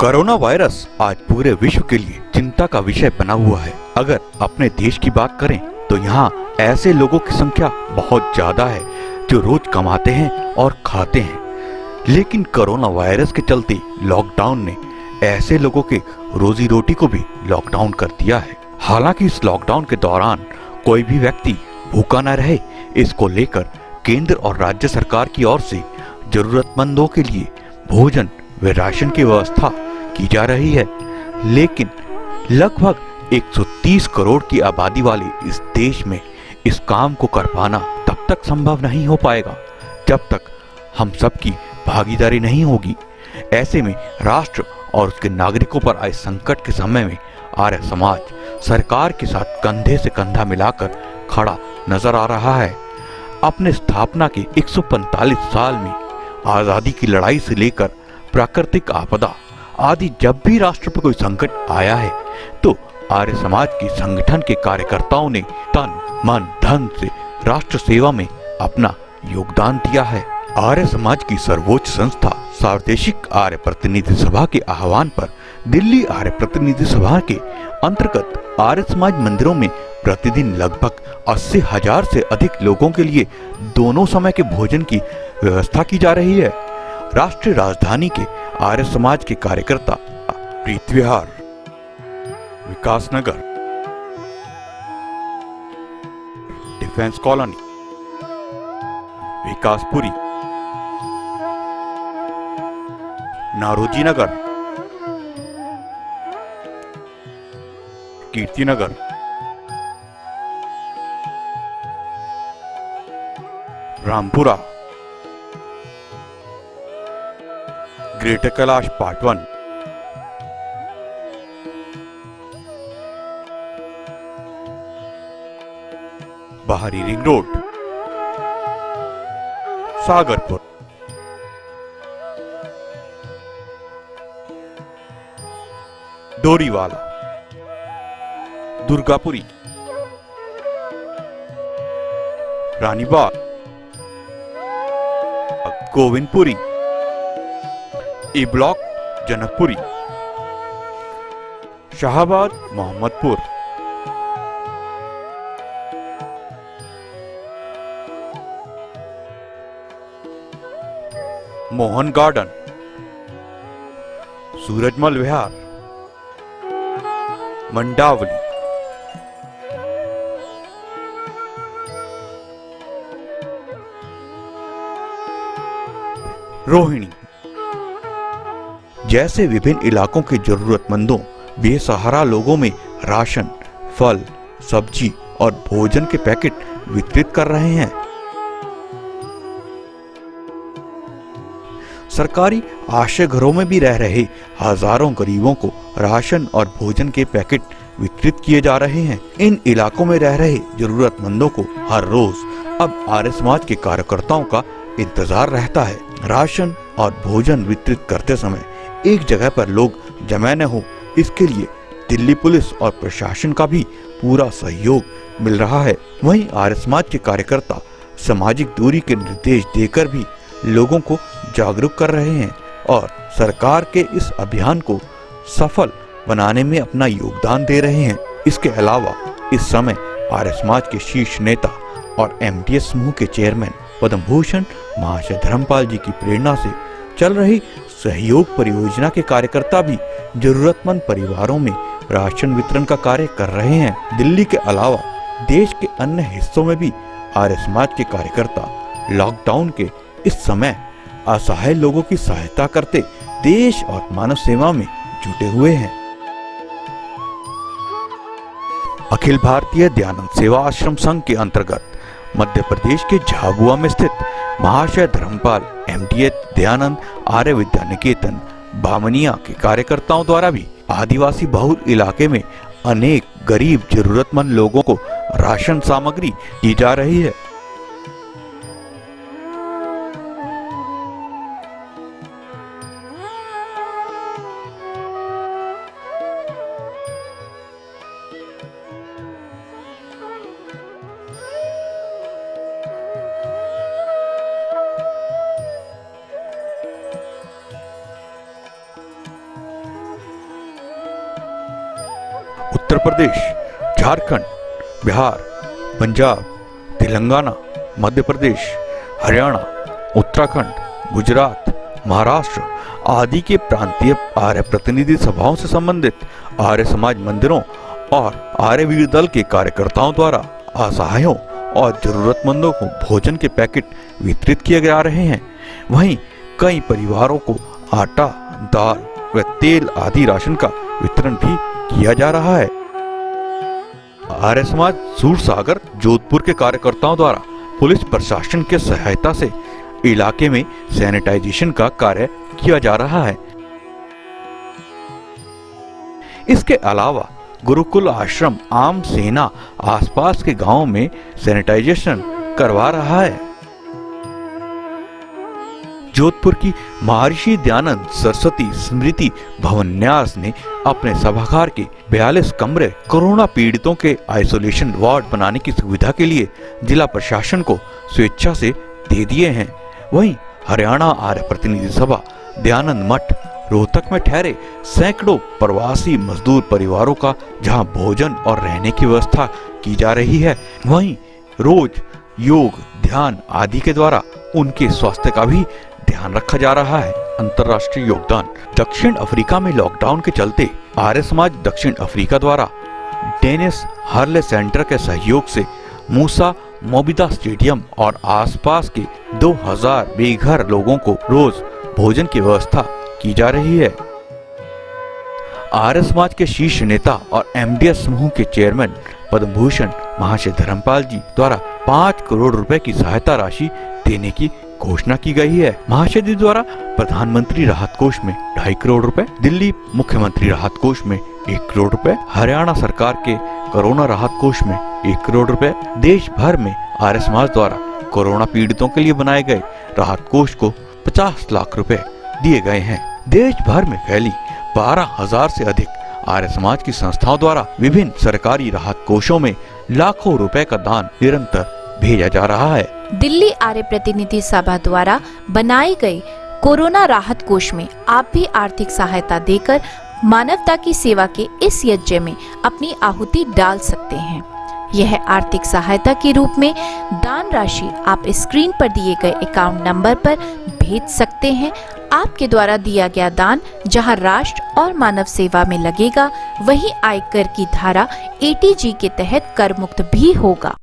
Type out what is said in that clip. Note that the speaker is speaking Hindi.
कोरोना वायरस आज पूरे विश्व के लिए चिंता का विषय बना हुआ है। अगर अपने देश की बात करें तो यहाँ ऐसे लोगों की संख्या बहुत ज्यादा है जो रोज कमाते हैं और खाते हैं, लेकिन कोरोना वायरस के चलते लॉकडाउन ने ऐसे लोगों के रोजी रोटी को भी लॉकडाउन कर दिया है। हालांकि इस लॉकडाउन के दौरान कोई भी व्यक्ति भूखा न रहे, इसको लेकर केंद्र और राज्य सरकार की ओर से जरूरतमंदों के लिए भोजन व राशन की व्यवस्था की जा रही है। लेकिन लगभग 130 करोड़ की आबादी वाले इस देश में इस काम को कर पाना तब तक संभव नहीं हो पाएगा जब तक हम सबकी भागीदारी नहीं होगी। ऐसे में राष्ट्र और उसके नागरिकों पर आए संकट के समय में आर्य समाज सरकार के साथ कंधे से कंधा मिलाकर खड़ा नजर आ रहा है। अपने स्थापना के 145 साल में आजादी की लड़ाई से लेकर प्राकृतिक आपदा आदि जब भी राष्ट्र पर कोई संकट आया है तो आर्य समाज के संगठन के कार्यकर्ताओं ने तन मन धन से राष्ट्र सेवा में अपना योगदान दिया है। आर्य समाज की सर्वोच्च संस्था सार्वदेशिक आर्य प्रतिनिधि सभा के आह्वान पर दिल्ली आर्य प्रतिनिधि सभा के अंतर्गत आर्य समाज मंदिरों में प्रतिदिन लगभग 80,000 से अधिक लोगों के लिए दोनों समय के भोजन की व्यवस्था की जा रही है। राष्ट्रीय राजधानी के आर्य समाज के कार्यकर्ता Preet Vihar, Vikas Nagar, Defence Colony, Vikaspuri, Naoroji Nagar, Kirti Nagar, Rampura, Greater Kailash Part 1, बाहरी Ring Road, Sagarpur, Doriwala, Durgapuri, Ranibagh, Govindpuri, E Block Janakpuri, Shahbad, Mohammadpur, Mohan Garden, Surajmal Vihar, Mandawali, Rohini जैसे विभिन्न इलाकों के जरूरतमंदों बेसहारा लोगों में राशन, फल, सब्जी और भोजन के पैकेट वितरित कर रहे हैं। सरकारी आश्रय घरों में भी रह रहे हजारों गरीबों को राशन और भोजन के पैकेट वितरित किए जा रहे हैं। इन इलाकों में रह रहे जरूरतमंदों को हर रोज अब आर्य समाज के कार्यकर्ताओं का इंतजार रहता है। राशन और भोजन वितरित करते समय एक जगह पर लोग जमा न हो, इसके लिए दिल्ली पुलिस और प्रशासन का भी पूरा सहयोग मिल रहा है। वहीं आर्य समाज के कार्यकर्ता सामाजिक दूरी के निर्देश देकर भी लोगों को जागरूक कर रहे हैं और सरकार के इस अभियान को सफल बनाने में अपना योगदान दे रहे हैं। इसके अलावा इस समय आर्य समाज के शीर्ष नेता और एमटीएस समूह के चेयरमैन पद्म भूषण महाशय धर्मपाल जी की प्रेरणा से चल रही सहयोग परियोजना के कार्यकर्ता भी जरूरतमंद परिवारों में राशन वितरण का कार्य कर रहे हैं। दिल्ली के अलावा देश के अन्य हिस्सों में भी आर्य समाज के कार्यकर्ता लॉकडाउन के इस समय असहाय लोगों की सहायता करते देश और मानव सेवा में जुटे हुए हैं। अखिल भारतीय दयानंद सेवा आश्रम संघ के अंतर्गत मध्य प्रदेश के झाबुआ में स्थित महाशय धर्मपाल एमटीएच दयानंद आर्य विद्या निकेतन बामनिया के कार्यकर्ताओं द्वारा भी आदिवासी बहुल इलाके में अनेक गरीब जरूरतमंद लोगों को राशन सामग्री दी जा रही है। उत्तर प्रदेश, झारखंड, बिहार, पंजाब, तेलंगाना, मध्य प्रदेश, हरियाणा, उत्तराखंड, गुजरात, महाराष्ट्र आदि के प्रांतीय आर्य प्रतिनिधि सभाओं से संबंधित आर्य समाज मंदिरों और आर्य वीर दल के कार्यकर्ताओं द्वारा असहायों और जरूरतमंदों को भोजन के पैकेट वितरित किए जा रहे हैं। वहीं कई परिवारों को आटा, दाल व तेल आदि राशन का वितरण भी किया जा रहा है। आर्य समाज सूरसागर, जोधपुर के कार्यकर्ताओं द्वारा पुलिस प्रशासन के सहायता से इलाके में सैनिटाइजेशन का कार्य किया जा रहा है। इसके अलावा गुरुकुल आश्रम आम सेना आसपास के गांवों में सैनिटाइजेशन करवा रहा है। जोधपुर की महर्षि दयानंद सरस्वती स्मृति भवन न्यास ने अपने सभागार के 42 कमरे कोरोना पीड़ितों के आइसोलेशन वार्ड बनाने की सुविधा के लिए जिला प्रशासन को स्वेच्छा से दे दिए हैं। वहीं हरियाणा आर्य प्रतिनिधि सभा दयानंद मठ रोहतक में ठहरे सैकड़ों प्रवासी मजदूर परिवारों का जहां भोजन और रहने की व्यवस्था की जा रही है, वहीं रोज योग, ध्यान आदि के द्वारा उनके स्वास्थ्य का भी ध्यान रखा जा रहा है। अंतर्राष्ट्रीय योगदान। दक्षिण अफ्रीका में लॉकडाउन के चलते आर्य समाज दक्षिण अफ्रीका द्वारा डेनिस हर्ले सेंटर के सहयोग से मूसा मोबिदा स्टेडियम और आसपास के 2000 बेघर लोगों को रोज भोजन की व्यवस्था की जा रही है। आर्य समाज के शीर्ष नेता और एमडीएस समूह के चेयरमैन पद्म भूषण महाशय धर्मपाल जी द्वारा 5 करोड़ रुपए की सहायता राशि देने की घोषणा की गई है। महाशय जी द्वारा प्रधानमंत्री राहत कोष में 2.5 करोड़ रुपए, दिल्ली मुख्यमंत्री राहत कोष में 1 करोड़ रुपए, हरियाणा सरकार के कोरोना राहत कोष में 1 करोड़ रुपए, देश भर में आर्य समाज द्वारा कोरोना पीड़ितों के लिए बनाए गए राहत कोष को 50 लाख रुपए दिए गए हैं। देश भर में फैली 12,000 से अधिक आर्य समाज की संस्थाओं द्वारा विभिन्न सरकारी राहत कोषों में लाखों रुपए का दान निरंतर भेजा जा रहा है। दिल्ली आर्य प्रतिनिधि सभा द्वारा बनाए गए कोरोना राहत कोष में आप भी आर्थिक सहायता देकर मानवता की सेवा के इस यज्ञ में अपनी आहुति डाल सकते हैं। यह आर्थिक सहायता के रूप में दान राशि आप स्क्रीन पर दिए गए अकाउंट नंबर पर भेज सकते हैं। आपके द्वारा दिया गया दान जहां राष्ट्र और मानव सेवा में लगेगा, वहीं आयकर की धारा 80G के तहत कर मुक्त भी होगा।